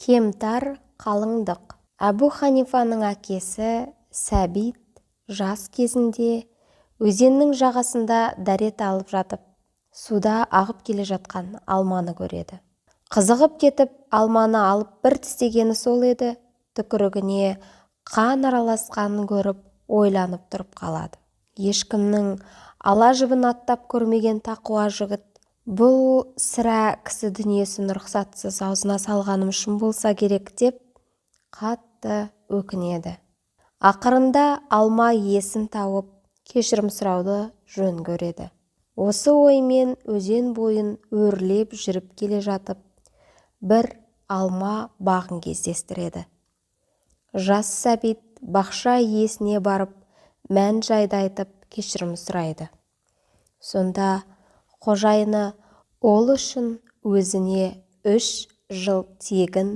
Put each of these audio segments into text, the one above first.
Кемтар қалыңдық. Әбу Ханифаның әкесі Сәбит жас кезінде өзеннің жағасында дәрет алып жатып, суда ағып келе жатқан алманы көреді. Қызығып кетіп, алманы алып бір тістегені сол еді, түкірігіне қан араласқанын көріп, ойланып тұрып қалады. Ешкімнің ала жібін аттап көрмеген тақуа жігіт, бұл сірә кісі дүниесін рұқсатсыз аузына салғаным үшін болса керек деп қатты өкінеді. Ақырында алма есін тауып, кешірім сұрауды жөн көреді. Осы оймен өзен бойын өрлеп жүріп келе жатып, бір алма бағын кездестіреді. Жас Сәбит бақша иесіне барып, мән-жайды айтып, кешірім сұрайды. Сонда қожайыны ол үшін өзіне 3 жыл тегін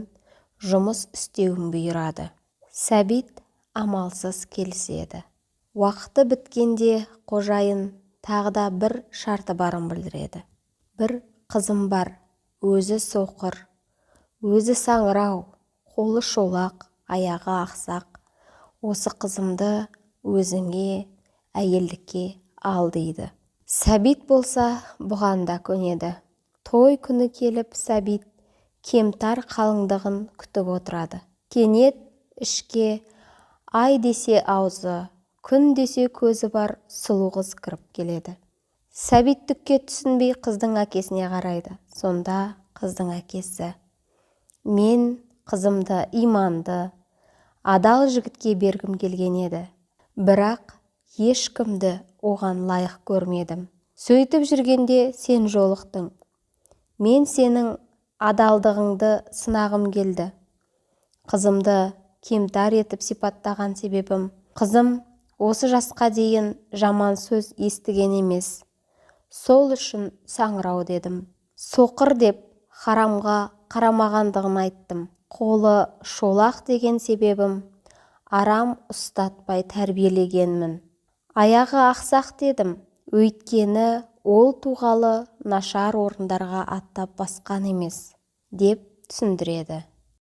жұмыс істеуін бұйырады. Сәбит амалсыз келіседі. Уақыты біткенде қожайын тағы да бір шарты барын білдіреді. Бір қызым бар, өзі соқыр, өзі саңырау, қолы шолақ, аяғы ақсақ. Осы қызымды өзіңе әйелдікке ал дейді. Сәбит болса бұған да көнеді. Той күні келіп, Сәбит кемтар қалыңдығын күтіп отырады. Кенет ішке ай десе аузы, күн десе көзі бар сұлу қыз кіріп келеді. Сәбит түкке түсінбей қыздың әкесіне қарайды. Сонда қыздың әкесі: мен қызымды иманды, адал жігітке бергім келген еді. Бірақ ешкімді оған лайық көрмедім. Сөйтіп жүргенде сен жолықтың. Мен сенің адалдығыңды сынағым келді. Қызымды кемтар етіп сипаттаған себебім, қызым осы жасқа дейін жаман сөз естіген емес. Сол үшін саңырау дедім. Соқыр деп харамға қарамағандығын айттым. Қолы шолақ деген себебім, арам ұстатпай тәрбиелегенмін. Аяғы ақсақ дедім, өйткені ол туғалы нашар орындарға аттап басқан емес, деп түсіндіреді.